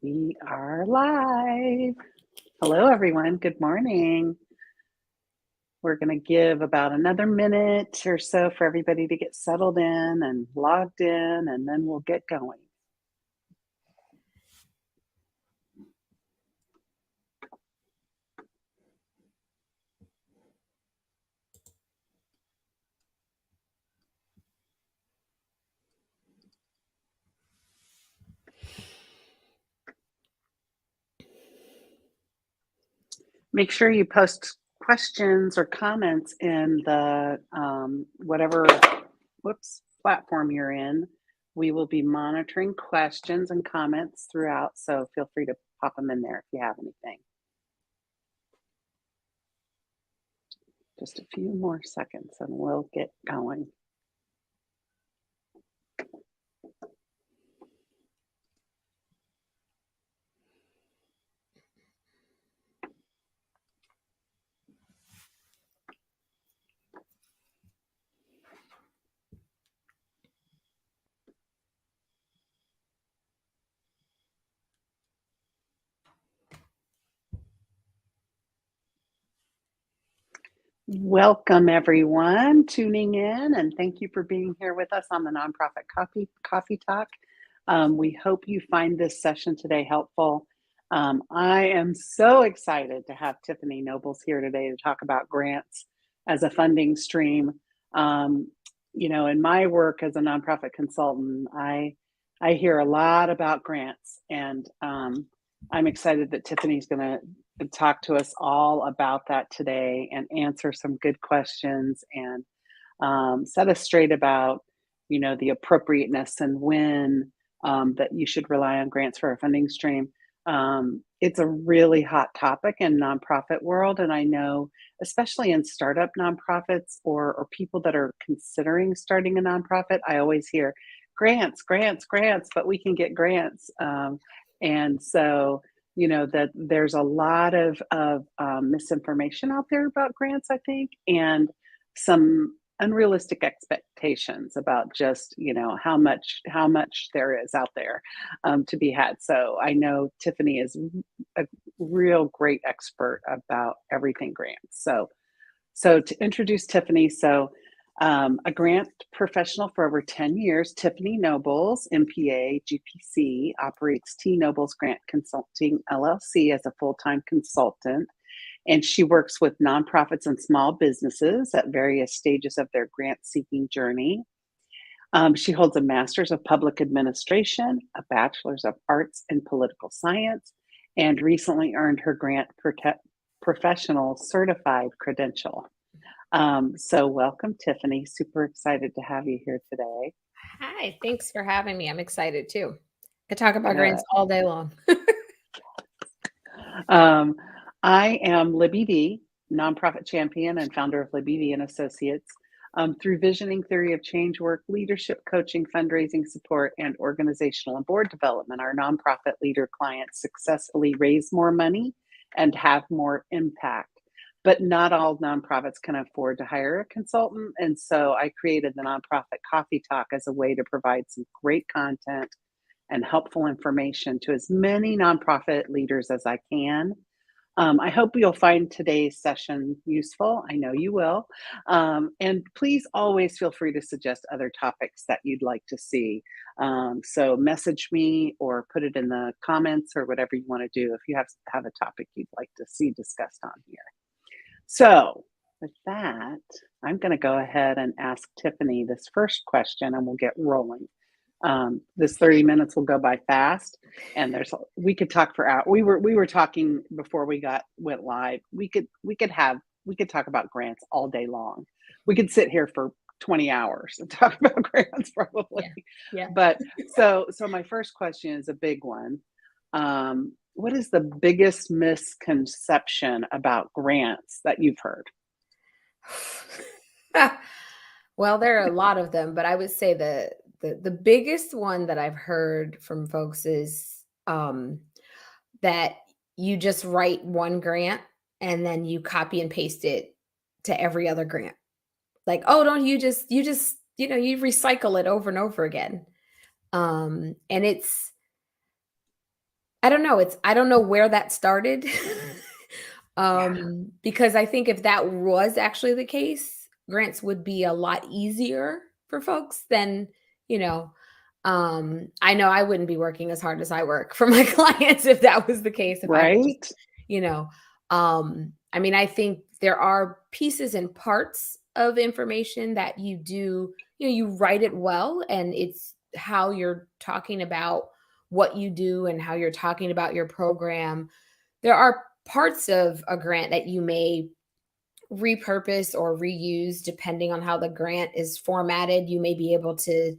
We are live. Hello, everyone. Good morning. We're going to give about another minute or so for everybody to get settled in and logged in, and then we'll get going. Make sure you post questions or comments in the whatever platform you're in. We will be monitoring questions and comments throughout, so feel free to pop them in there if you have anything. Just a few more seconds and we'll get going. Welcome, everyone, tuning in, and thank you for being here with us on the Nonprofit Coffee Talk. We hope you find this session today helpful. I am so excited to have Tiffany Nobles here today to talk about grants as a funding stream. In my work as a nonprofit consultant, I hear a lot about grants, and I'm excited that Tiffany's going to talk to us all about that today and answer some good questions and set us straight about, the appropriateness and when that you should rely on grants for a funding stream. It's a really hot topic in nonprofit world, and I know, especially in startup nonprofits or people that are considering starting a nonprofit, I always hear grants, but we can get grants. And so, that there's a lot of misinformation out there about grants, I think, and some unrealistic expectations about just how much there is out there to be had. So I know Tiffany is a real great expert about everything grants. So to introduce Tiffany, a grant professional for over 10 years, Tiffany Nobles, MPA, GPC, operates T Nobles Grant Consulting, LLC as a full-time consultant, and she works with nonprofits and small businesses at various stages of their grant-seeking journey. She holds a Master's of Public Administration, a Bachelor's of Arts in Political Science, and recently earned her grant professional certified credential. So welcome, Tiffany. Super excited to have you here today. Hi, thanks for having me. I'm excited too. I could talk about grants all day long. I am Libby D, nonprofit champion and founder of Libby D and Associates. Through visioning, theory of change work, leadership coaching, fundraising support, and organizational and board development, our nonprofit leader clients successfully raise more money and have more impact. But not all nonprofits can afford to hire a consultant. And so I created the Nonprofit Coffee Talk as a way to provide some great content and helpful information to as many nonprofit leaders as I can. I hope you'll find today's session useful. I know you will. And please always feel free to suggest other topics that you'd like to see. So message me or put it in the comments or whatever you want to do if you have a topic you'd like to see discussed on here. So with that, I'm going to go ahead and ask Tiffany this first question and we'll get rolling. This 30 minutes will go by fast, and we could talk for hours. We were talking before we went live. We could talk about grants all day long. We could sit here for 20 hours and talk about grants probably. Yeah. But so my first question is a big one. What is the biggest misconception about grants that you've heard? Well, there are a lot of them, but I would say the biggest one that I've heard from folks is that you just write one grant and then you copy and paste it to every other grant. Like, oh, don't you just you recycle it over and over again. And I don't know. I don't know where that started. Yeah. Because I think if that was actually the case, grants would be a lot easier for folks than, you know, I know I wouldn't be working as hard as I work for my clients if that was the case, if I had just, Right? you know, I mean, I think there are pieces and parts of information that you do, you write it well, and it's how you're talking about what you do and how you're talking about your program. There are parts of a grant that you may repurpose or reuse depending on how the grant is formatted. You may be able to,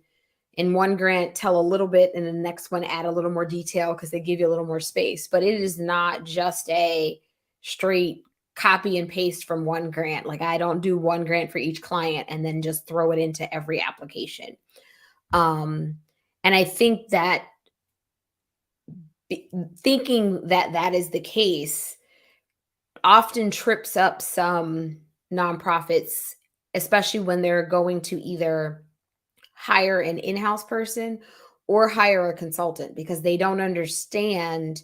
in one grant, tell a little bit, and the next one add a little more detail because they give you a little more space. But it is not just a straight copy and paste from one grant. Like, I don't do one grant for each client and then just throw it into every application. And I think that thinking that that is the case often trips up some nonprofits, especially when they're going to either hire an in-house person or hire a consultant, because they don't understand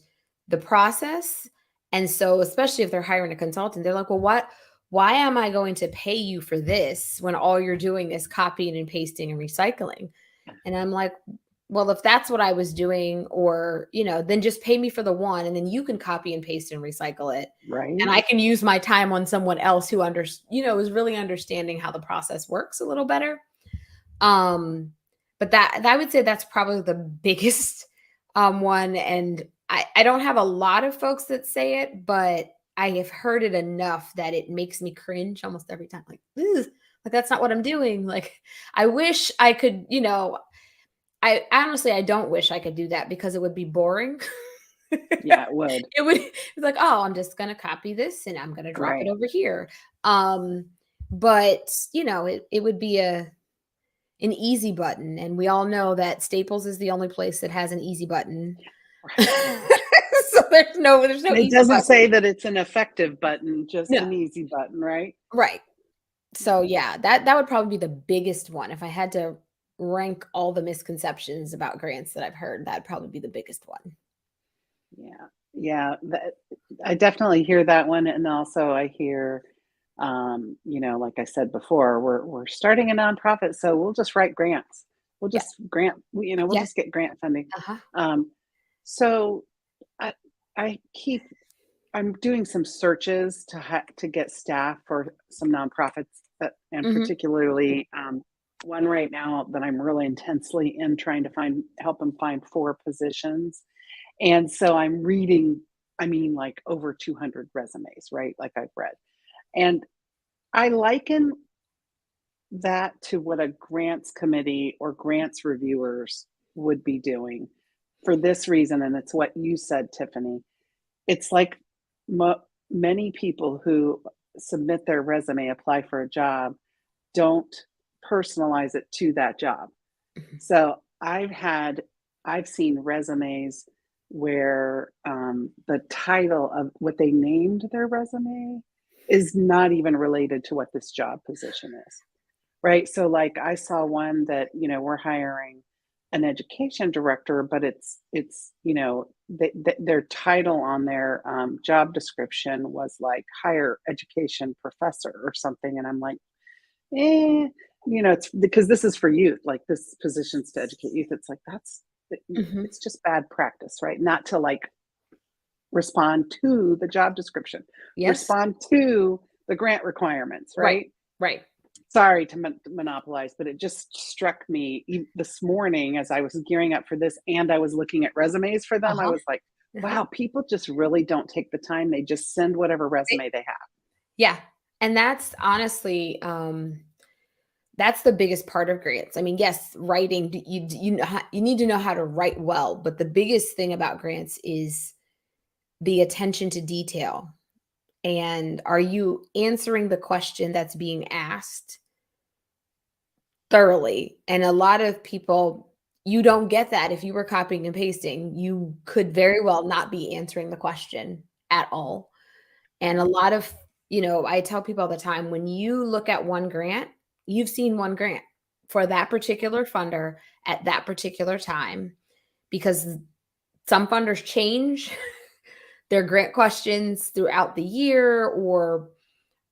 the process. And so, especially if they're hiring a consultant, they're like, well, why am I going to pay you for this when all you're doing is copying and pasting and recycling? And I'm like, well, if that's what I was doing, or, then just pay me for the one, and then you can copy and paste and recycle it. And Right? I can use my time on someone else who is really understanding how the process works a little better. But that I would say that's probably the biggest one. And I don't have a lot of folks that say it, but I have heard it enough that it makes me cringe almost every time. Like, "Ugh, like that's not what I'm doing." Like, I wish I could, I honestly, I don't wish I could do that because it would be boring. Yeah, it would. It would, it's like, oh, I'm just gonna copy this and I'm gonna drop it Right. over here. Um, but it would be an easy button, and we all know that Staples is the only place that has an easy button. Right. So there's no And it easy doesn't button. say that it's an effective button, just No, an easy button, right? right. So Yeah. yeah, that would probably be the biggest one. If I had to rank all the misconceptions about grants that I've heard, that'd probably be the biggest one. Yeah. Yeah. I definitely hear that one. And also I hear, like I said before, we're starting a nonprofit, so we'll just write grants. We'll Yeah. just we'll Yes. just get grant funding. Uh-huh. Um, so I I keep I'm doing some searches to get staff for some nonprofits, and Mhm. particularly one right now that I'm really intensely in trying to help them find 4 positions. And so I'm reading, I mean, like over 200 resumes, right? Like I've read. And I liken that to what a grants committee or grants reviewers would be doing for this reason. And it's what you said, Tiffany. It's like many people who submit their resume, apply for a job, don't personalize it to that job. Mhm. So I've seen resumes where the title of what they named their resume is not even related to what this job position is, right? So like I saw one that we're hiring an education director, but it's their title on their job description was like higher education professor or something, and I'm like, Eh, it's because this is for youth, like this position's to educate youth. It's like Mhm. it's just bad practice, right? Not to like respond to the job description, Yes. respond to the grant requirements, Right. right? Right. Sorry to monopolize, but it just struck me this morning as I was gearing up for this and I was looking at resumes for them. I Uh-huh. was like, Uh-huh. wow, people just really don't take the time. They just send whatever They resume they have. Yeah. And that's honestly, that's the biggest part of grants. I mean, yes, writing, you need to know how to write well, but the biggest thing about grants is the attention to detail. And are you answering the question that's being asked thoroughly? And a lot of people, you don't get that if you were copying and pasting. You could very well not be answering the question at all. And a lot of, I tell people all the time, when you look at one grant, you've seen one grant for that particular funder at that particular time, because Some funders change their grant questions throughout the year, or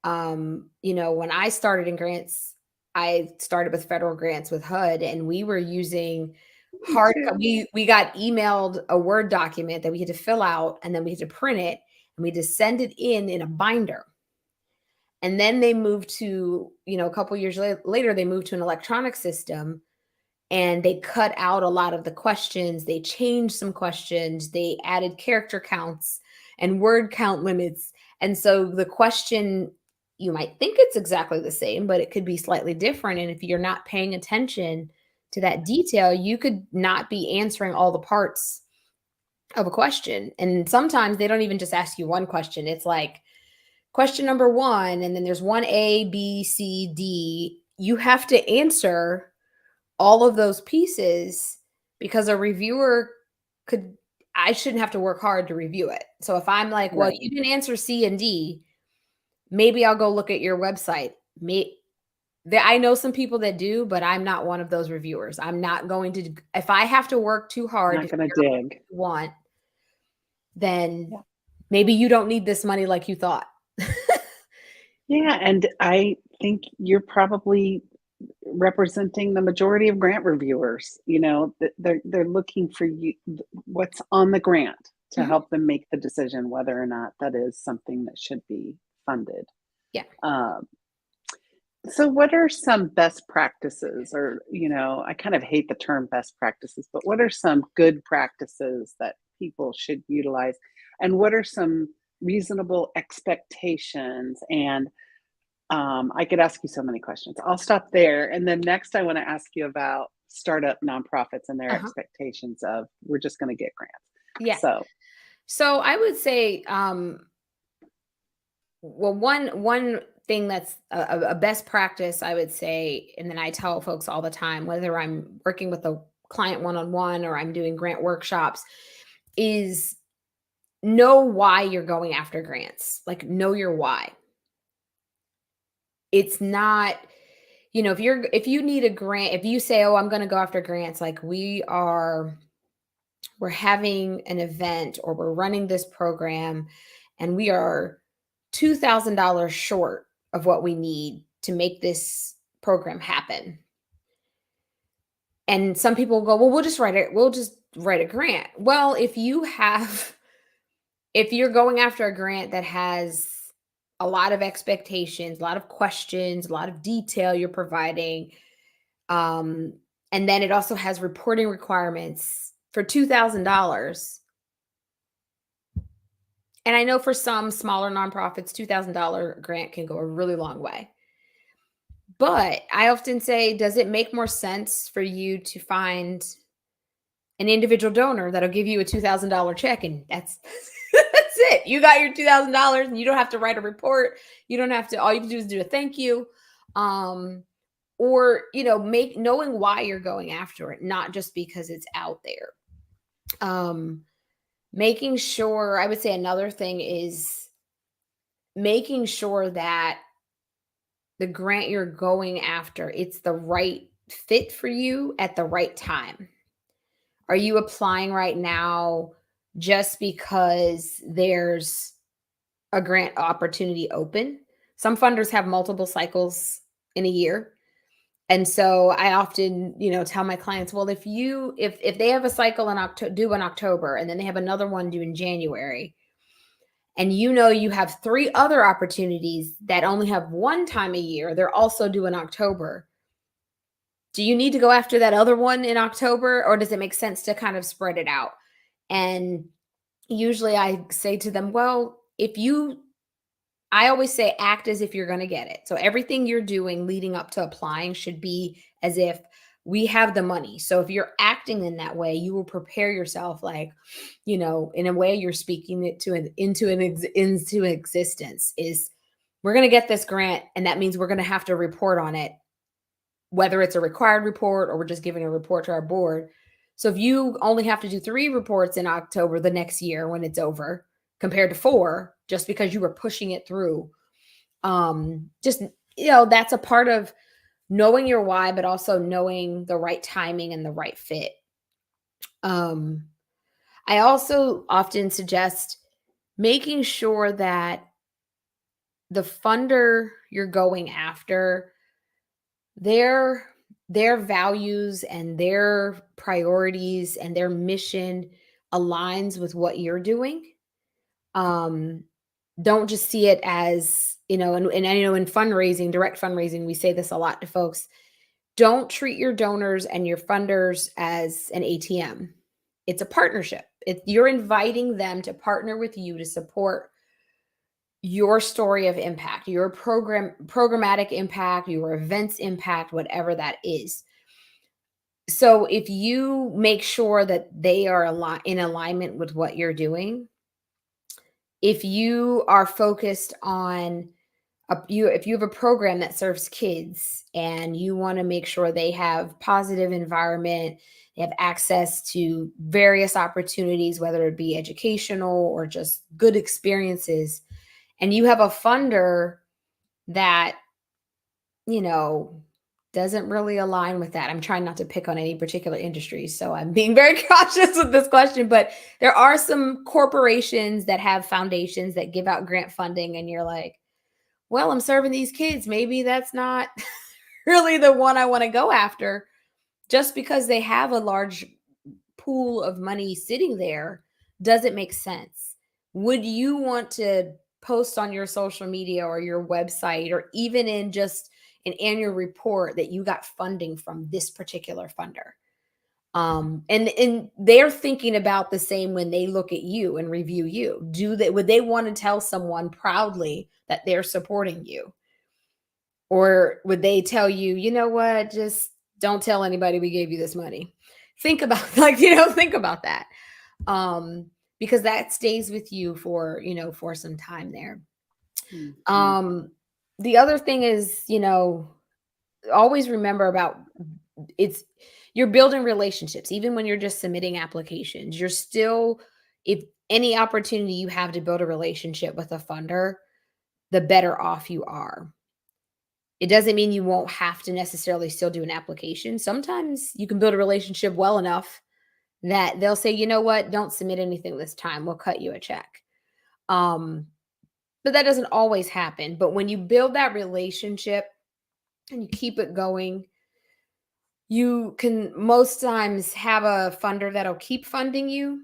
when I started in grants, I started with federal grants with HUD, and we were using Me hard too. we got emailed a Word document that we had to fill out, and then we had to print it, and we had to send it in a binder. And then they moved to, a couple years later, they moved to an electronic system, and they cut out a lot of the questions. They changed some questions. They added character counts and word count limits. And so the question, you might think it's exactly the same, but it could be slightly different. And if you're not paying attention to that detail, you could not be answering all the parts of a question. And sometimes they don't even just ask you one question. It's like question number one, and then there's one A, B, C, D. You have to answer all of those pieces, because a reviewer could I shouldn't have to work hard to review it. So if I'm like, well, Right. you didn't answer C and D, maybe I'll go look at your website. I know some people that do, but I'm not one of those reviewers. I'm not going to, if I have to work too hard to Not going to figure out what dig. you want, then Yeah. maybe you don't need this money like you thought. Yeah. And I think you're probably representing the majority of grant reviewers. They're looking for you, what's on the grant, to Mhm. help them make the decision whether or not that is something that should be funded. Yeah. Um, so what are some best practices, or, I kind of hate the term best practices, but what are some good practices that people should utilize? And what are some reasonable expectations? And I could ask you so many questions. I'll stop there. And then next, I want to ask you about startup nonprofits and their Uh-huh. expectations of, we're just going to get grants. Yeah. So, So I would say, well, one thing that's a best practice, I would say, and then I tell folks all the time, whether I'm working with a client one-on-one or I'm doing grant workshops, is know why you're going after grants. Like, know your why. It's not, if you need a grant, if you say, "Oh, I'm going to go after grants," like we're having an event or we're running this program and we are $2,000 short of what we need to make this program happen. And some people go, "Well, we'll just write a grant." Well, if you're going after a grant that has a lot of expectations, a lot of questions, a lot of detail you're providing, um, and then it also has reporting requirements for $2,000. And I know for some smaller nonprofits, $2,000 grant can go a really long way. But I often say, does it make more sense for you to find an individual donor that'll give you a $2,000 check, and that's that's it. You got your $2,000 and you don't have to write a report. You don't have to, all you can do is do a thank you. Um, or, make knowing why you're going after it, not just because it's out there. Um, Making sure, I would say another thing is making sure that the grant you're going after, it's the right fit for you at the right time. Are you applying right now just because there's a grant opportunity open? Some funders have multiple cycles in a year. And so I often, tell my clients, well, if they have a cycle in October, due in October, and then they have another one due in January, and you have three other opportunities that only have one time a year, they're also due in October. Do you need to go after that other one in October, or does it make sense to kind of spread it out? And usually I say to them, well, I always say act as if you're going to get it. So everything you're doing leading up to applying should be as if we have the money. So if you're acting in that way, you will prepare yourself like, in a way you're speaking it into existence, is we're going to get this grant, and that means we're going to have to report on it, whether it's a required report or we're just giving a report to our board. So if you only have to do 3 reports in October the next year when it's over, compared to 4, just because you were pushing it through, just, that's a part of knowing your why, but also knowing the right timing and the right fit. Um, I also often suggest making sure that the funder you're going after, their their values and their priorities and their mission aligns with what you're doing. Um, don't just see it as, and I know in fundraising, direct fundraising, we say this a lot to folks. Don't treat your donors and your funders as an ATM. It's a partnership. You're inviting them to partner with you to support your story of impact, your programmatic impact, your events impact, whatever that is. So if you make sure that they are in alignment with what you're doing, if you are focused on if you have a program that serves kids and you want to make sure they have positive environment, they have access to various opportunities, whether it be educational or just good experiences, and you have a funder that, you know, doesn't really align with that. I'm trying not to pick on any particular industry, so I'm being very cautious with this question, but there are some corporations that have foundations that give out grant funding, and you're like, well, I'm serving these kids. Maybe that's not really the one I want to go after. Just because they have a large pool of money sitting there doesn't make sense. Would you want to post on your social media or your website or even in just an annual report that you got funding from this particular funder? And they're thinking about the same when they look at you and review you. Would they want to tell someone proudly that they're supporting you? Or would they tell you, you know what, just don't tell anybody we gave you this money? Think about think about that. Um, because that stays with you for, for some time there. Mhm. Um, the other thing is, always remember about it's you're building relationships even when you're just submitting applications. You're still, if any opportunity you have to build a relationship with a funder, the better off you are. It doesn't mean you won't have to necessarily still do an application. Sometimes you can build a relationship well enough that they'll say, you know what, don't submit anything this time, we'll cut you a check. um but that doesn't always happen. But when you build that relationship and you keep it going, you can most times have a funder that'll keep funding you.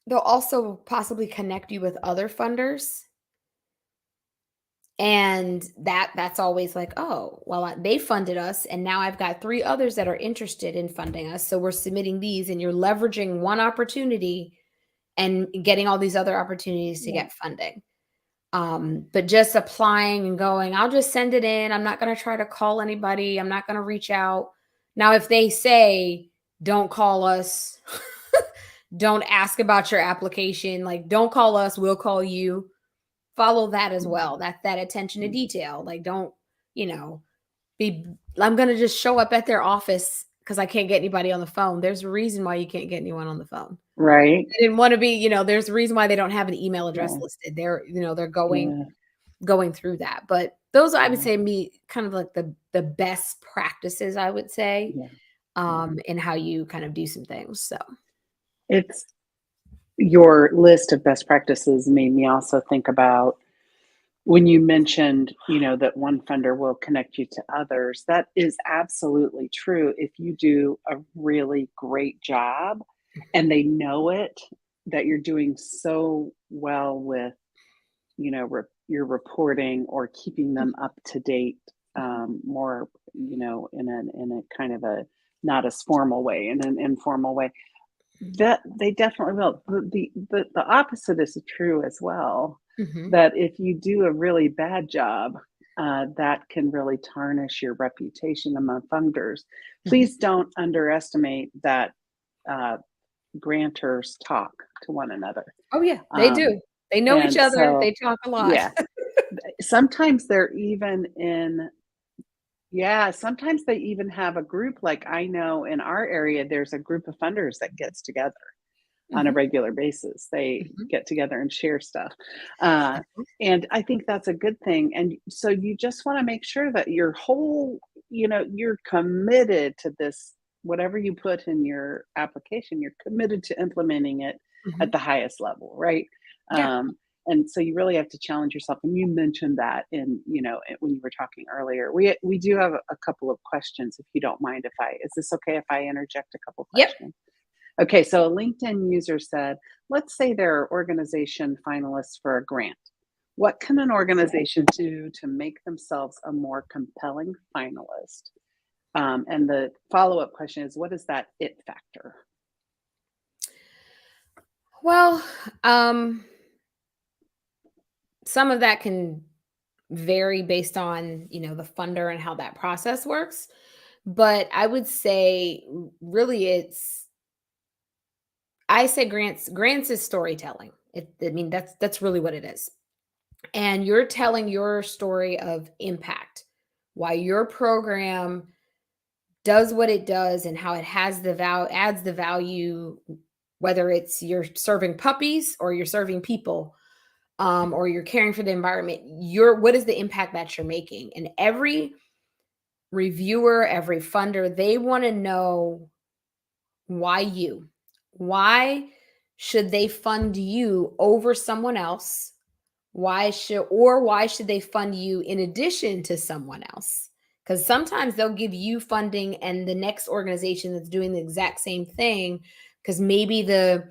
They'll also possibly connect you with other funders. And that's always like, oh, well, they funded us, and now I've got 3 others that are interested in funding us. So we're submitting these, and you're leveraging one opportunity and getting all these other opportunities to Yeah. get funding. But just applying and going, I'll just send it in. I'm not going to try to call anybody. I'm not going to reach out. Now, if they say, don't call us, don't ask about your application, like, don't call us, we'll call you, follow that as well. That attention to detail. Like, don't, you know, be, I'm going to just show up at their office because I can't get anybody on the phone. There's a reason why you can't get anyone on the phone. Right. They didn't want to be, there's a reason why they don't have an email address Yeah. listed. They're going Yeah. through that. But those, I would Yeah. say, me kind of like the best practices, I would say, Yeah. Yeah. in how you kind of do some things. So It's your list of best practices made me also think about when you mentioned, that one funder will connect you to others. That is absolutely true. If you do a really great job and they know it, that you're doing so well with, your reporting or keeping them up to date, more, in a kind of a not as formal way, in an informal way. That they definitely will. The opposite is true as well, mhm. that if you do a really bad job, that can really tarnish your reputation among funders. Mhm. Please don't underestimate that, uh, grantors talk to one another. Oh, yeah, they Um, do. They know each and other, so, they talk a lot. yeah, sometimes they're even in yeah, sometimes they even have a group. Like I know in our area, there's a group of funders that gets together on a Mhm, regular basis. They mhm, get together and share stuff. Uh, mhm. and I think that's a good thing. And so you just want to make sure that your whole, you're committed to this, whatever you put in your application, you're committed to implementing it at Mhm. the highest level, right? Yeah. And so you really have to challenge yourself. And you mentioned that in, when you were talking earlier. We do have a couple of questions, if you don't mind. If I is this okay if I interject a couple Yep. questions? Okay, so a LinkedIn user said, let's say they're organization finalists for a grant. What can an organization do to make themselves a more compelling finalist? And the follow up question is, what is that it factor? Well, um, some of that can vary based on, the funder and how that process works. But I would say really I say grants is storytelling. I mean, that's really what it is. And you're telling your story of impact, why your program does what it does and how it has adds the value, whether it's you're serving puppies or you're serving people, or you're caring for the environment. What is the impact that you're making? And every reviewer, every funder, they want to know why you. Why should they fund you over someone else? Why should they fund you in addition to someone else? Because sometimes they'll give you funding and the next organization that's doing the exact same thing, because maybe the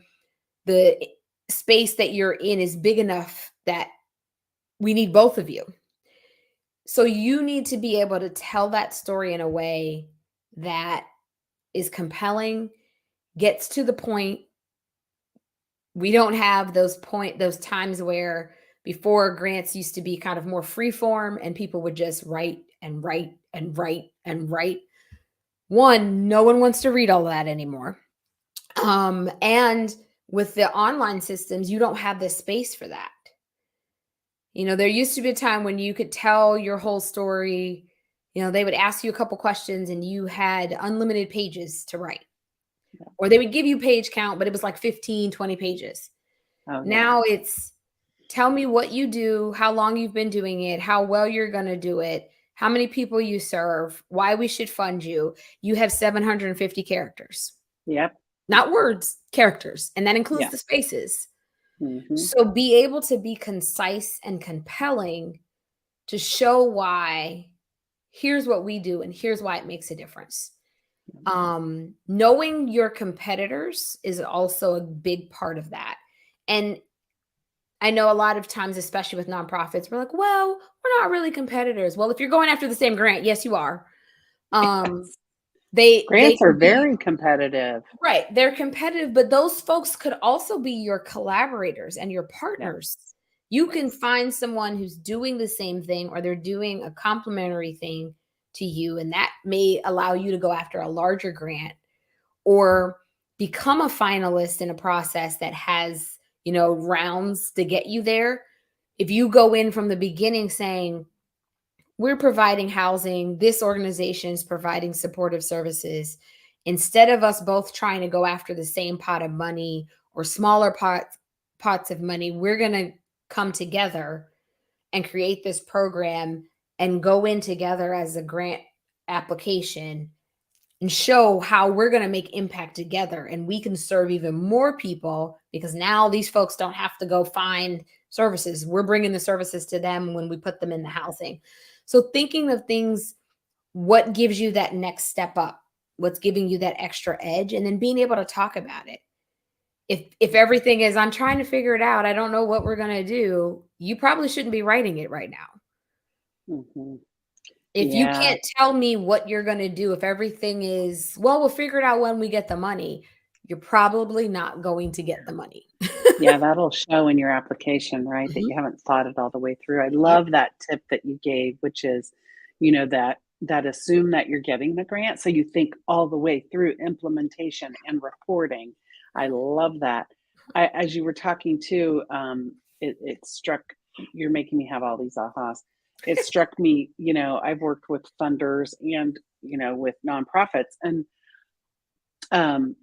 space that you're in is big enough that we need both of you. So you need to be able to tell that story in a way that is compelling, gets to the point. We don't have those times where before grants used to be kind of more free form and people would just write and write and write and write. One, no one wants to read all that anymore. And with the online systems, you don't have the space for that. There used to be a time when you could tell your whole story. They would ask you a couple questions and you had unlimited pages to write. Yeah. Or they would give you page count, but it was like 15, 20 pages. Oh, yeah. Now it's tell me what you do, how long you've been doing it, how well you're going to do it, how many people you serve, why we should fund you. You have 750 characters, Yep. not words, characters. And that includes Yeah. the spaces. Hmm. So be able to be concise and compelling to show why here's what we do and here's why it makes a difference. Knowing your competitors is also a big part of that. And I know a lot of times, especially with nonprofits, we're like, well, we're not really competitors. Well, if you're going after the same grant, yes, you are. Um, Yes. they Grants are could be very competitive. right. They're competitive, but those folks could also be your collaborators and your Yes. partners. You can Yes. find someone who's doing the same thing or they're doing a complementary thing to you, and that may allow you to go after a larger grant or become a finalist in a process that has, rounds to get you there. If you go in from the beginning saying, we're providing housing, this organization is providing supportive services, instead of us both trying to go after the same pot of money or smaller pots of money, we're going to come together and create this program and go in together as a grant application and show how we're going to make impact together and we can serve even more people because now these folks don't have to go find services. We're bringing the services to them when we put them in the housing. So thinking of things, what gives you that next step up, what's giving you that extra edge, and then being able to talk about it. If everything is I'm trying to figure it out, I don't know what we're going to do, you probably shouldn't be writing it right now. Hmm. If you Yeah. can't tell me what you're going to do, if everything is, well, we'll figure it out when we get the money, you're probably not going to get the money. Yeah, that'll show in your application, right, that Mhm. you haven't thought it all the way through. I Yep. love that tip that you gave, which is, that assume that you're getting the grant, so you think all the way through implementation and reporting. I love that. As you were talking too, it struck. You're making me have all these ahas. It struck me. I've worked with funders and with nonprofits, and um,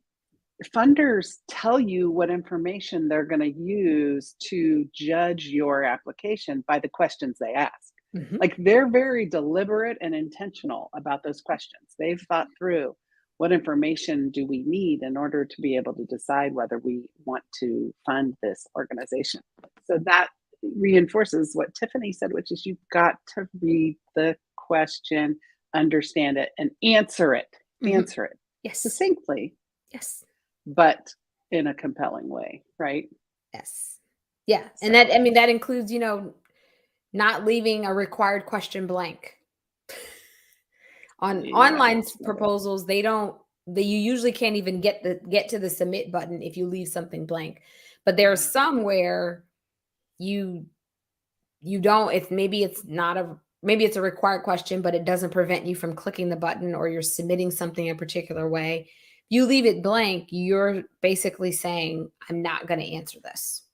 funders tell you what information they're going to use to judge your application by the questions they ask. Mhm. Like they're very deliberate and intentional about those questions. They've thought through what information do we need in order to be able to decide whether we want to fund this organization? So that reinforces what Tiffany said, which is you've got to read the question, understand it, and Mhm. answer it Yes. succinctly, Yes. but in a compelling way, right? Yes. Yeah, and that, So, I mean, that includes, not leaving a required question blank. On yeah, online proposals, you usually can't even get to the submit button if you leave something blank. But there are yeah. some where you you don't, if maybe it's not a maybe it's a required question, but it doesn't prevent you from clicking the button or you're submitting something a particular way. You leave it blank, you're basically saying, I'm not going to answer this.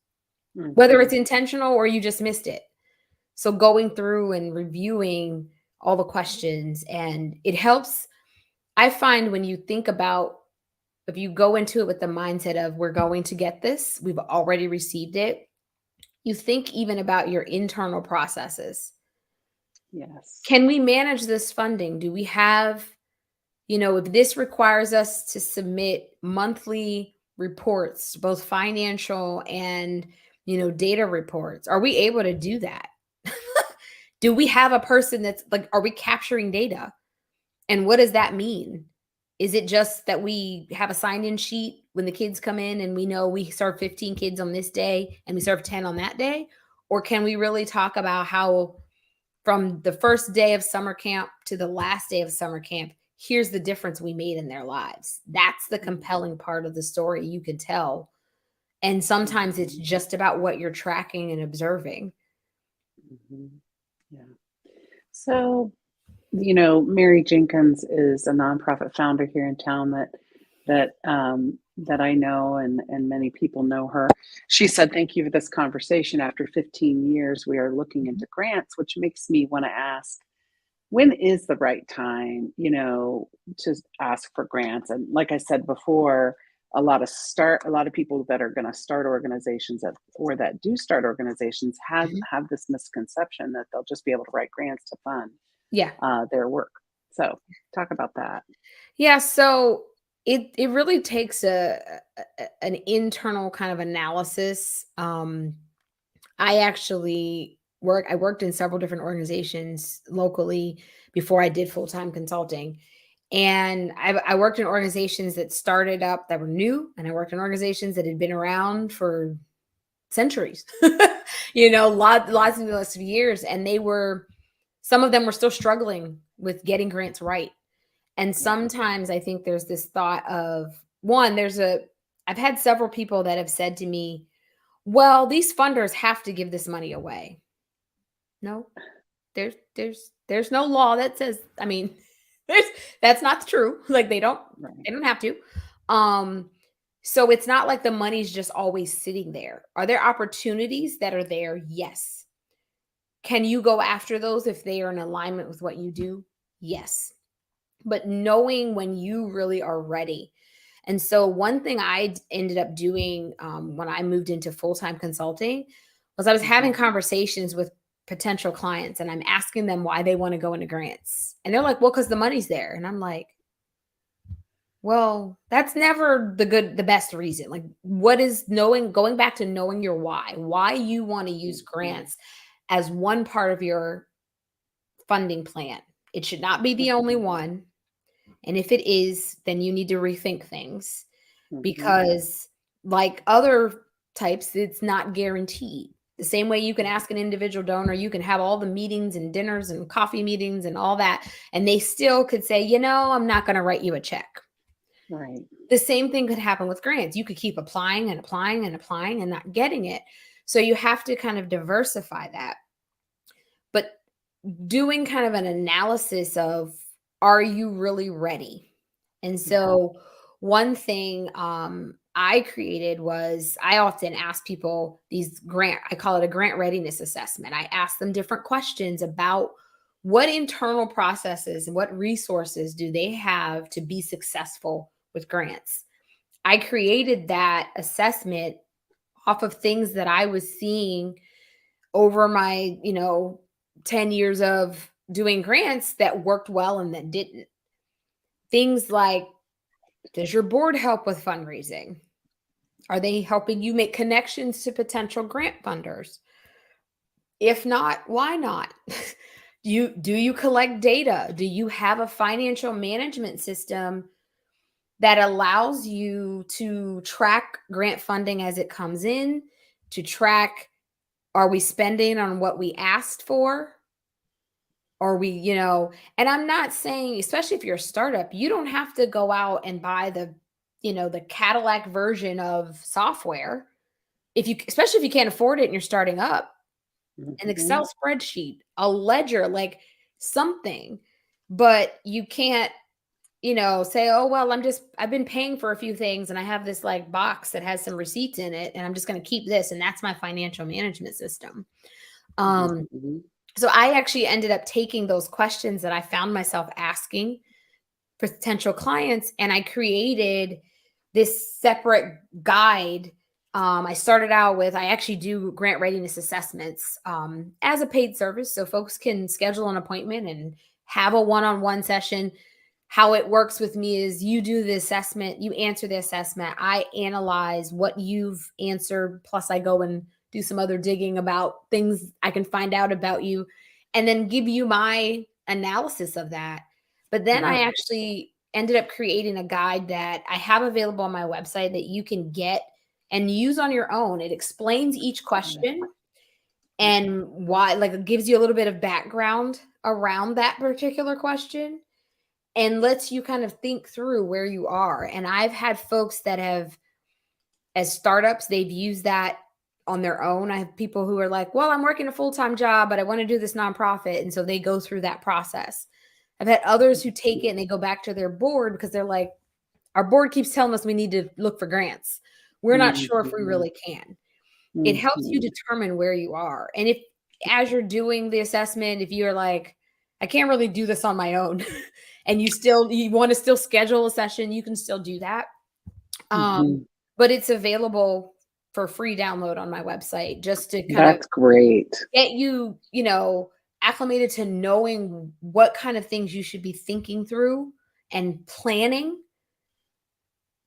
Whether Mhm, it's intentional or you just missed it. So going through and reviewing all the questions, and it helps. I find when you think about, if you go into it with the mindset of we're going to get this, we've already received it, you think even about your internal processes. yes. Can we manage this funding? Do we have, if this requires us to submit monthly reports, both financial and, data reports, are we able to do that? Do we have a person that's like, are we capturing data? And what does that mean? Is it just that we have a sign-in sheet when the kids come in and we know we serve 15 kids on this day and we serve 10 on that day? Or can we really talk about how from the first day of summer camp to the last day of summer camp, here's the difference we made in their lives? That's the Mhm, compelling part of the story you can tell. And sometimes it's mhm, just about what you're tracking and observing. mhm. Yeah. So, Mary Jenkins is a nonprofit founder here in town that I know, and many people know her. She said, "Thank you for this conversation. After 15 years, we are looking Mhm. into grants," which makes me want to ask, when is the right time, to ask for grants? And like I said before, a lot of people that are going to start organizations or that do start organizations Mhm. have this misconception that they'll just be able to write grants to fund Yeah. their work. So talk about that. Yeah, so it really takes an internal kind of analysis. I worked in several different organizations locally before I did full-time consulting. And I worked in organizations that started up that were new, and I worked in organizations that had been around for centuries. Lots and lots of years, and some of them were still struggling with getting grants right. And Yeah. sometimes I think there's this thought of, one, I've had several people that have said to me, well, these funders have to give this money away. No, there's no law that says, I mean, there's that's not true. Like Right. they don't have to. Um, so it's not like the money's just always sitting there. Are there opportunities that are there? Yes. Can you go after those if they are in alignment with what you do? Yes. But knowing when you really are ready. And so one thing ended up doing when I moved into full-time consulting was I was having Hmm. conversations with potential clients, and I'm asking them why they want to go into grants. And they're like, well, because the money's there. And I'm like, well, that's never the best reason. Like, what is going back to knowing your why you want to use Hmm. grants as one part of your funding plan. It should not be the only Hmm. one. And if it is, then you need to rethink things Hmm. because, like other types, it's not guaranteed. The same way you can ask an individual donor, you can have all the meetings and dinners and coffee meetings and all that, and they still could say, I'm not going to write you a check. Right. The same thing could happen with grants. You could keep applying and applying and applying and not getting it. So you have to kind of diversify that. But doing kind of an analysis of, are you really ready? And Hmm. so one thing I created was, I often ask people I call it a grant readiness assessment. I ask them different questions about what internal processes and what resources do they have to be successful with grants. I created that assessment off of things that I was seeing over my, 10 years of doing grants that worked well and that didn't. Things like, Does your board help with fundraising? Are they helping you make connections to potential grant funders? If not, why not? Do you collect data? Do you have a financial management system that allows you to track grant funding as it comes in, to track, are we spending on what we asked for? Are we, and I'm not saying, especially if you're a startup, you don't have to go out and buy the Cadillac version of software. Especially if you can't afford it and you're starting up, an Mhm. Excel spreadsheet, a ledger, like something. But you can't, say, oh, well, I've been paying for a few things and I have this like box that has some receipts in it and I'm just going to keep this. And that's my financial management system. Um, Mhm. so I actually ended up taking those questions that I found myself asking potential clients and I created this separate guide. I started out with, I actually do grant readiness assessments as a paid service. So folks can schedule an appointment and have a one-on-one session. How it works with me is you do the assessment, you answer the assessment. I analyze what you've answered. Plus I go and do some other digging about things I can find out about you and then give you my analysis of that. But then I Right. actually ended up creating a guide that I have available on my website that you can get and use on your own. It explains each question and why, like it gives you a little bit of background around that particular question and lets you kind of think through where you are. And I've had folks that have, as startups, they've used that on their own. I have people who are like, well, I'm working a full-time job, but I want to do this nonprofit. And so they go through that process. I've had others who take it and they go back to their board because they're like, our board keeps telling us we need to look for grants. We're not sure if we Mhm. really can. It helps you Mhm. determine where you are. And if, as you're doing the assessment, if you're like, I can't really do this on my own, and you want to still schedule a session, you can still do that. Um, Mhm. but it's available for free download on my website just to kind of That's great. get you, acclimated to knowing what kind of things you should be thinking through and planning.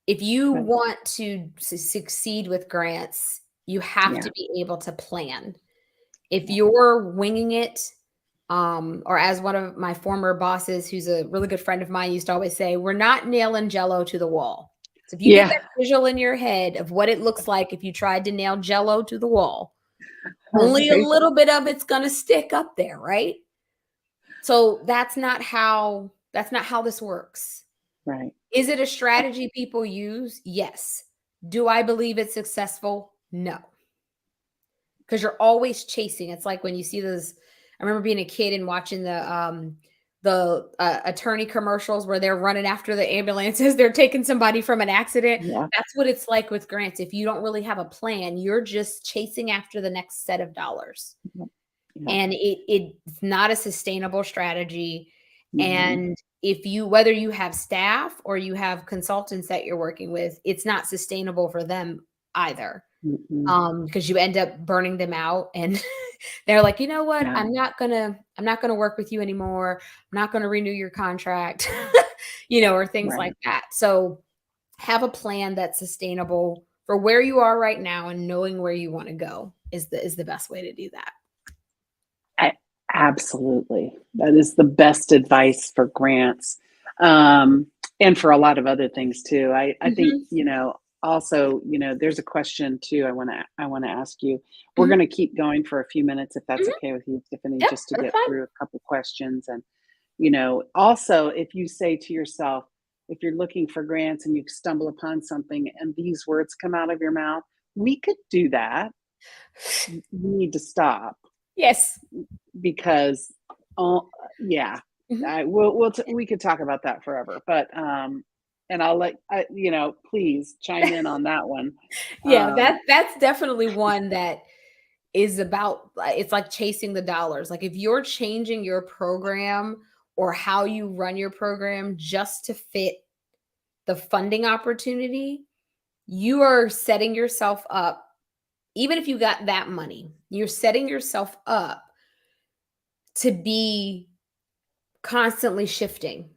If you Right. want to succeed with grants, you have Yeah. to be able to plan. If you're winging it, or as one of my former bosses, who's a really good friend of mine, used to always say, we're not nailing Jello to the wall. So if you get Yeah. that visual in your head of what it looks like if you tried to nail Jello to the wall, All only a right. little bit of it's going to stick up there, right? So that's not how this works. Right. Is it a strategy people use? Yes. Do I believe it's successful? No. Because you're always chasing. It's like when you see those. I remember being a kid and watching the attorney commercials where they're running after the ambulances. They're taking somebody from an accident. Yeah. That's what it's like with grants. If you don't really have a plan, you're just chasing after the next set of dollars. Yep. Yep. And it's not a sustainable strategy. Mhm. And whether you have staff or you have consultants that you're working with, it's not sustainable for them either. Mhm. Because you end up burning them out and they're like, you know what, Yeah. I'm not gonna work with you anymore. I'm not gonna renew your contract, or things Right. like that. So have a plan that's sustainable for where you are right now and knowing where you want to go is the best way to do that. I absolutely. That is the best advice for grants, and for a lot of other things too. I think, Mhm, also, there's a question too I wanna ask you. We're mhm, gonna keep going for a few minutes if that's mhm. okay with you, Tiffany, Yep, just to that's get fine. through a couple questions. And, also, if you say to yourself, if you're looking for grants and you stumble upon something and these words come out of your mouth, "We could do that." You need to stop. Yes. Because, yeah, Mhm. we could talk about that forever, but, and please chime in on that one. Yeah, Um, that's definitely one that is about it's like chasing the dollars. Like if you're changing your program or how you run your program just to fit the funding opportunity, you are setting yourself up. Even if you got that money, you're setting yourself up to be constantly shifting.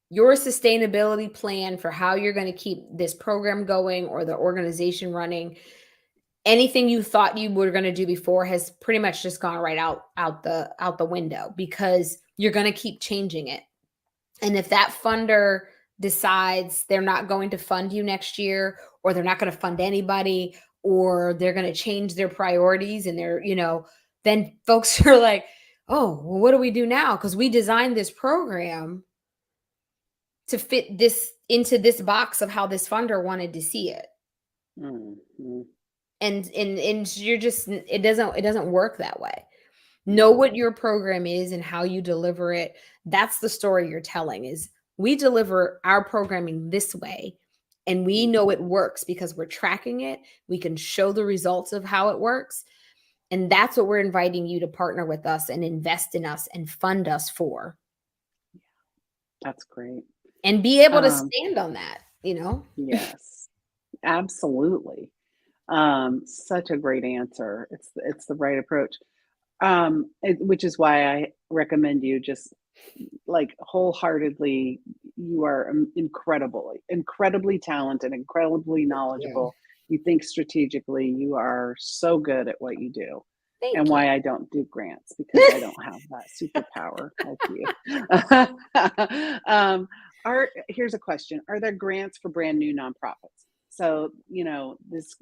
your sustainability plan for how you're going to keep this program going or the organization running, anything you thought you were going to do before has pretty much just gone right out the window, because you're going to keep changing it. And if that funder decides they're not going to fund you next year, or they're not going to fund anybody, or they're going to change their priorities, and then folks are like, oh, well, what do we do now? Because we designed this program to fit this into this box of how this funder wanted to see it. Mm-hmm. And you're just, it doesn't work that way. Know what your program is and how you deliver it. That's the story you're telling, is we deliver our programming this way, and we know it works because we're tracking it. We can show the results of how it works. And that's what we're inviting you to partner with us and invest in us and fund us for. That's great. And be able to stand on that, Yes, absolutely. Such a great answer. It's the right approach. Which is why I recommend you just like wholeheartedly. You are incredibly talented, incredibly Yeah. knowledgeable. You think strategically. You are so good at what you do. And Thank you. why I don't do grants, because I don't have that superpower like you. Here's a question: are there grants for brand new nonprofits? So this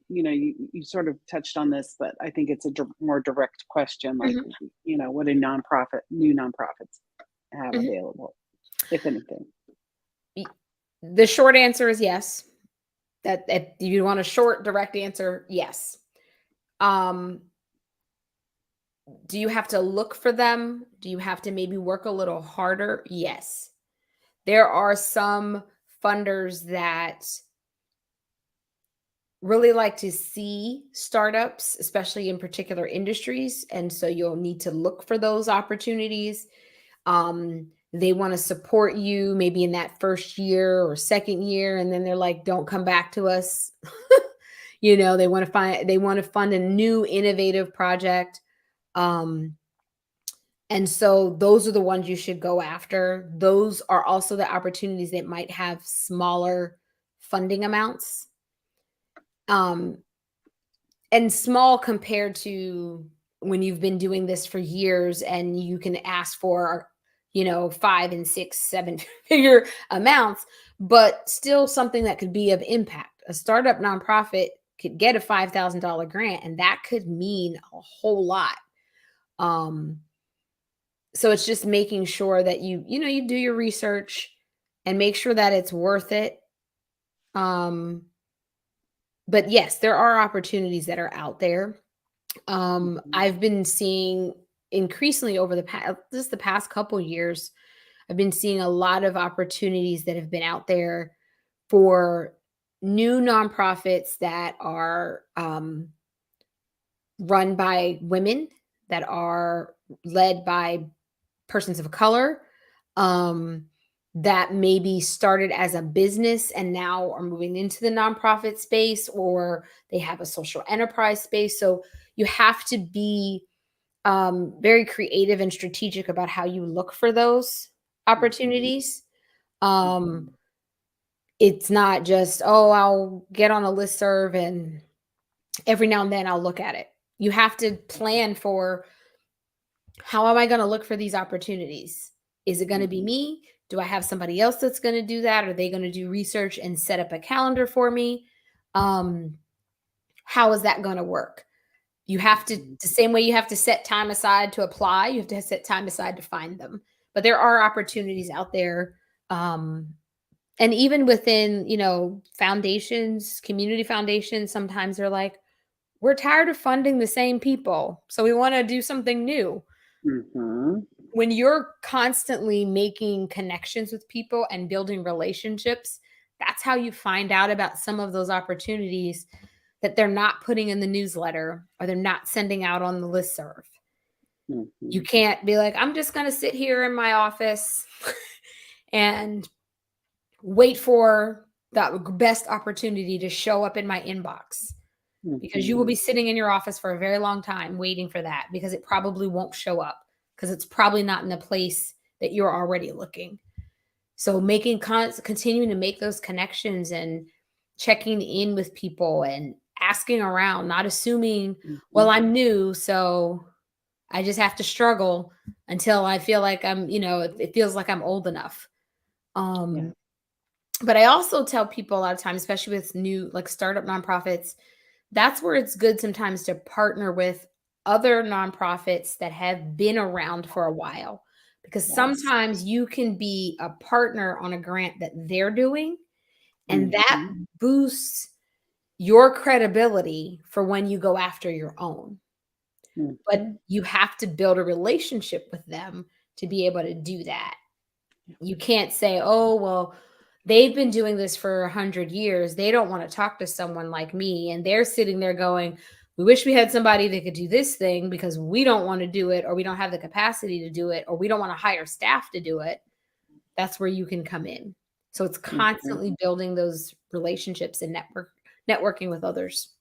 you sort of touched on this, but I think it's a more direct question. Like, Mhm, what do new nonprofits have mhm. available, if anything? The short answer is yes. That if you want a short, direct answer, yes. Um, do you have to look for them? Do you have to maybe work a little harder? Yes. There are some funders that really like to see startups, especially in particular industries. And so you'll need to look for those opportunities. They want to support you maybe in that first year or second year, and then they're like, don't come back to us. They want to fund a new innovative project. Um, and so those are the ones you should go after. Those are also the opportunities that might have smaller funding amounts. Um, and small compared to when you've been doing this for years and you can ask for 5 and 6 7 figure amounts, but still something that could be of impact. A startup nonprofit could get a $5,000 grant, and that could mean a whole lot. So it's just making sure that you do your research and make sure that it's worth it. But yes, there are opportunities that are out there. Mhm. I've been seeing increasingly over the past couple years, I've been seeing a lot of opportunities that have been out there for new nonprofits that are run by women, that are led by persons of color, um, that maybe started as a business and now are moving into the nonprofit space, or they have a social enterprise space. So you have to be very creative and strategic about how you look for those Mhm. opportunities. Um, Mhm. it's not just, oh, I'll get on a listserv and every now and then I'll look at it. You have to plan for, how am I going to look for these opportunities? Is it going to be Mhm. me? Do I have somebody else that's going to do that? Are they going to do research and set up a calendar for me? Um, how is that going to work? You have to, Mhm. the same way you have to set time aside to apply, you have to set time aside to find them. But there are opportunities out there. Um, and even within, foundations, community foundations, sometimes they're like, we're tired of funding the same people. So we want to do something new. Mhm. When you're constantly making connections with people and building relationships, that's how you find out about some of those opportunities that they're not putting in the newsletter or they're not sending out on the listserv. You Mhm. can't be like, I'm just going to sit here in my office and wait for the best opportunity to show up in my inbox, because you will be Mhm. sitting in your office for a very long time waiting for that, because it probably won't show up, because it's probably not in the place that you're already looking. So continuing to make those connections and checking in with people and asking around, not assuming, well, Mhm. I'm new, so I just have to struggle until I feel like it feels like I'm old enough. Yeah. Um, but I also tell people a lot of times, especially with new like startup nonprofits, that's where it's good sometimes to partner with other nonprofits that have been around for a while. Because Yes. sometimes you can be a partner on a grant that they're doing, and that Mhm. boosts your credibility for when you go after your own. But Mhm. you have to build a relationship with them to be able to do that. You can't say, "Oh, well, they've been doing this for 100 years. They don't want to talk to someone like me." And they're sitting there going, "We wish we had somebody that could do this thing because we don't want to do it, or we don't have the capacity to do it, or we don't want to hire staff to do it." That's where you can come in. So it's Mhm. constantly building those relationships and networking with others.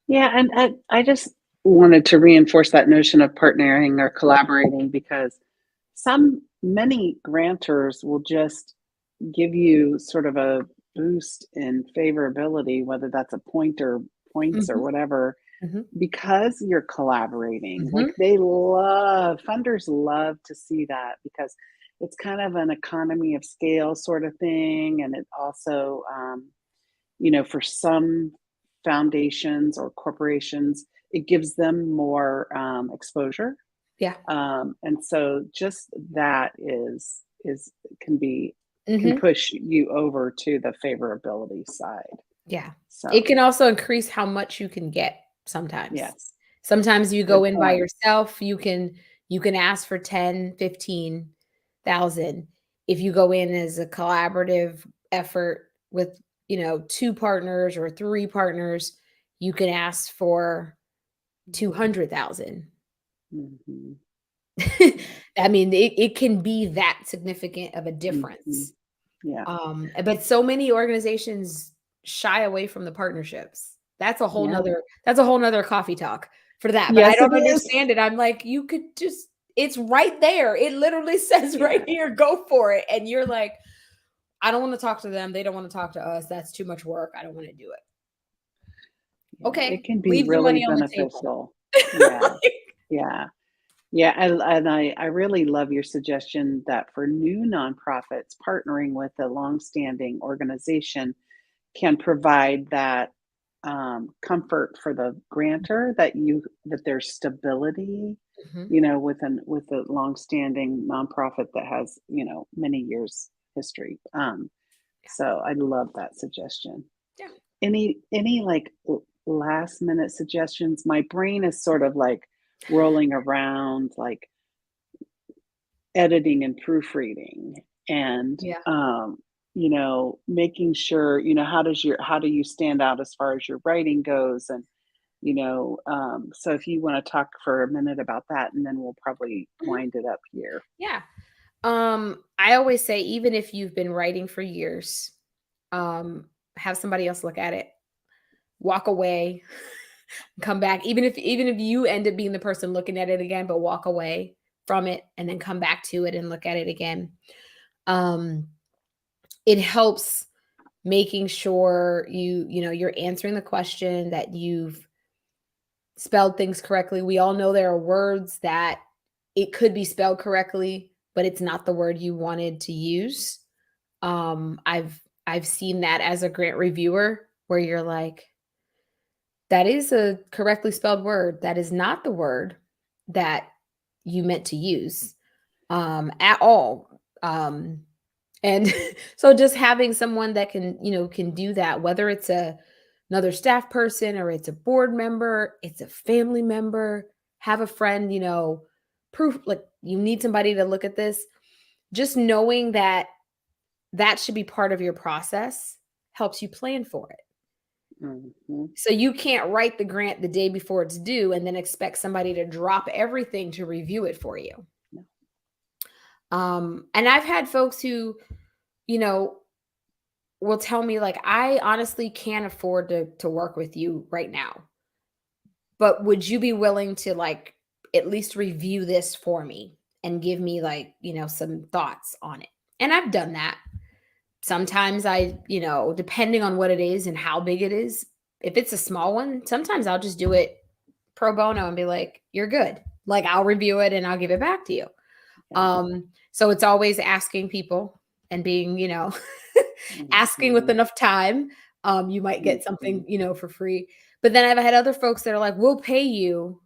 Yeah, and I just wanted to reinforce that notion of partnering or collaborating because many grantors will just give you sort of a boost in favorability, whether that's a point or points or Mhm, whatever, mhm, because you're collaborating. Like mhm. funders love to see that because it's kind of an economy of scale sort of thing. And it also, for some foundations or corporations, it gives them more exposure. Yeah. And so just that is can be can Mhm. push you over to the favorability side. Yeah. It So can also increase how much you can get sometimes. yes, Sometimes you good go in by point. yourself, you can ask for 10, 15,000. If you go in as a collaborative effort with, 2 partners or 3 partners, you can ask for 200,000. Hmm. Yeah. I mean, it can be that significant of a Hmm. difference. Yeah. But so many organizations shy away from the partnerships. Yeah. That's a whole nother coffee talk for that, but I Yes, it don't is. understand it. I'm like, you could just it's right there. It literally says right Yeah. here, "Go for it." And you're like, "I don't wanna talk to them. They don't wanna talk to us. That's too much work. I don't wanna do it." Yeah. It Okay, can be leave the really money on the table. beneficial. Yeah. Yeah. Yeah, I really love your suggestion that for new nonprofits, partnering with a longstanding organization can provide that comfort for the grantor that there's stability, Mhm. with a longstanding nonprofit that has many years history. So I love that suggestion. Yeah. Any like last minute suggestions? My brain is sort of like rolling around like editing and proofreading and Yeah. making sure how do you stand out as far as your writing goes and so if you want to talk for a minute about that and then we'll probably Mhm. wind it up here. Yeah. I always say even if you've been writing for years, um, have somebody else look at it, walk away, come back. Even if you end up being the person looking at it again, but walk away from it and then come back to it and look at it again. Um, it helps making sure you're answering the question, that you've spelled things correctly. We all know there are words that it could be spelled correctly, but it's not the word you wanted to use. I've seen that as a grant reviewer where you're like, that is a correctly spelled word. That is not the word that you meant to use at all. And so just having someone that can do that, whether it's another staff person or it's a board member, it's a family member, have a friend, proof like you need somebody to look at this. Just knowing that that should be part of your process helps you plan for it. Hmm. So you can't write the grant the day before it's due and then expect somebody to drop everything to review it for you. And I've had folks who, you know, will tell me like, I honestly can't afford to work with you right now. But would you be willing to like at least review this for me and give me like, some thoughts on it? And I've done that. Sometimes depending on what it is and how big it is, if it's a small one, sometimes I'll just do it pro bono and be like, you're good. Like, I'll review it and I'll give it back to you. Yeah. So it's always asking people and being, asking with Mhm. enough time. You might get something, Mhm. for free. But then I've had other folks that are like, we'll pay you,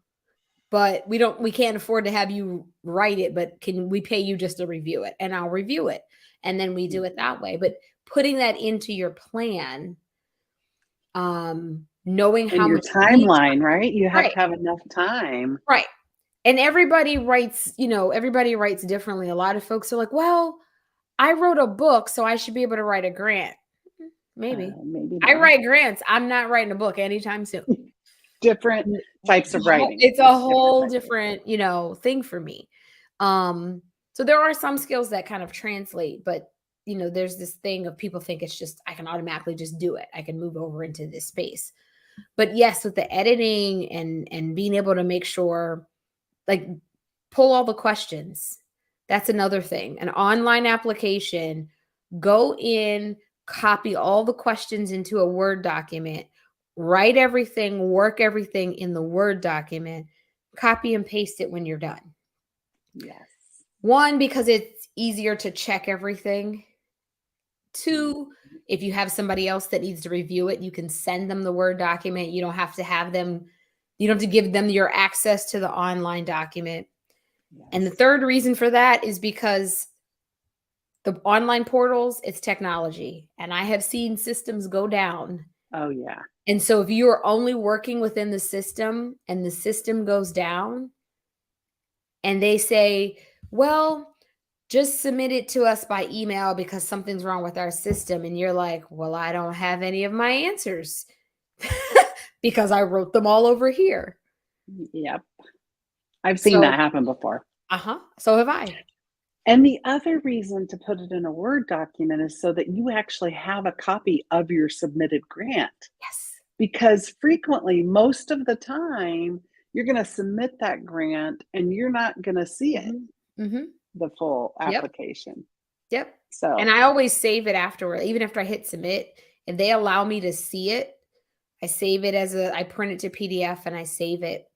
but we can't afford to have you write it, but can we pay you just to review it? And I'll review it. And then we do it that way. But putting that into your plan, knowing And how your much lead timeline, right? You time, have right, to have enough time. right. And everybody writes differently. A lot of folks are like, well, I wrote a book, so I should be able to write a grant. Maybe. Maybe I not. write grants. I'm not writing a book anytime soon. Different types of writing. It's a It's different whole types of different, thing for me. So there are some skills that kind of translate, but there's this thing of people think it's just I can automatically just do it. I can move over into this space. But yes, with the editing and being able to make sure, like, pull all the questions. That's another thing. An online application, go in, copy all the questions into a Word document, write everything, work everything in the Word document, copy and paste it when you're done. Yes. One, because it's easier to check everything. Mhm. Two, if you have somebody else that needs to review it, you can send them the Word document. You don't have to give them your access to the online document. And the Yes. third reason for that is because the online portals, it's technology. And I have seen systems go down. Oh, yeah. And so if you are only working within the system and the system goes down and they say, well, just submit it to us by email because something's wrong with our system. And you're like, well, I don't have any of my answers because I wrote them all over here. Yep. I've seen So, that happen before. so have I. And the other reason to put it in a Word document is so that you actually have a copy of your submitted grant. Yes. Because frequently, most of the time, you're going to submit that grant and you're not going to see it, Hmm. Hmm. the full Yep. application. Yep. And So, I always save it afterward, even after I hit submit. If they allow me to see it, I save it I print it to PDF and I save it.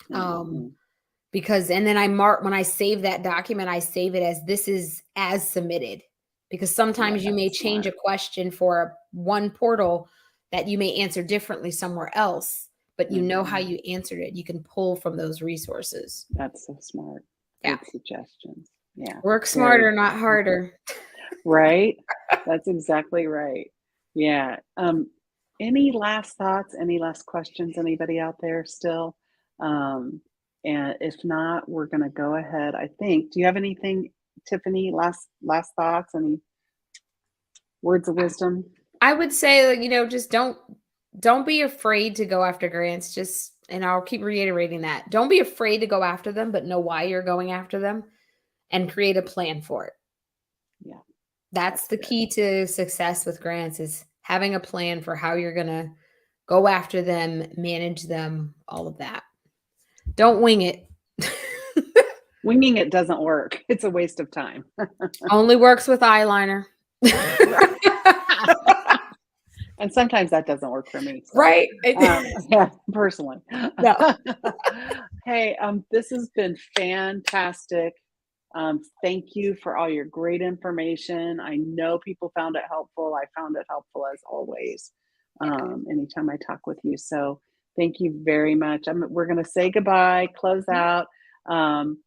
mhm. And then I mark when I save that document, I save it as this is as submitted. Because Yeah, sometimes you may that's change a smart. question for one portal that you may answer differently somewhere else, but you know how Mhm. you answered it. You can pull from those resources. That's so smart. Yeah. Good suggestions. Yeah, Work very smarter, not good. harder. Right? That's exactly right. Yeah. Any last thoughts? Any last questions? Anybody out there still? Um, and if not, we're going to go ahead. I think. Do you have anything, Tiffany? Last thoughts? Any words of wisdom? I would say, like, just don't be afraid to go after grants. And I'll keep reiterating that. Don't be afraid to go after them, but know why you're going after them and create a plan for it. Yeah, That's that's the good. key to success with grants is having a plan for how you're going to go after them, manage them, all of that. Don't wing it. Winging it doesn't work. It's a waste of time. Only works with eyeliner. Right. And sometimes that doesn't work for me. So, Right. yeah, personally. No. Hey, this has been fantastic. Thank you for all your great information. I know people found it helpful. I found it helpful as always, anytime I talk with you. So, thank you very much. We're going to say goodbye, close out. Um,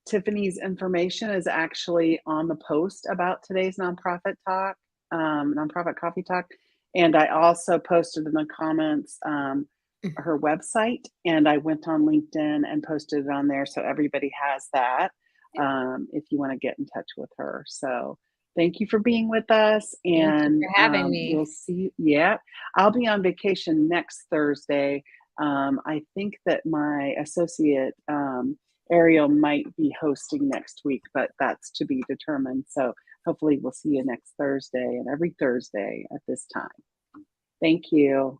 Tiffany's information is actually on the post about today's nonprofit talk, nonprofit coffee talk. And I also posted in the comments her website, and I went on LinkedIn and posted it on there so everybody has that if you want to get in touch with her. So thank you for being with us, Thank you and for having me. we'll see. Yeah, I'll be on vacation next Thursday. I think that my associate Ariel might be hosting next week, but that's to be determined. So hopefully we'll see you next Thursday and every Thursday at this time. Thank you.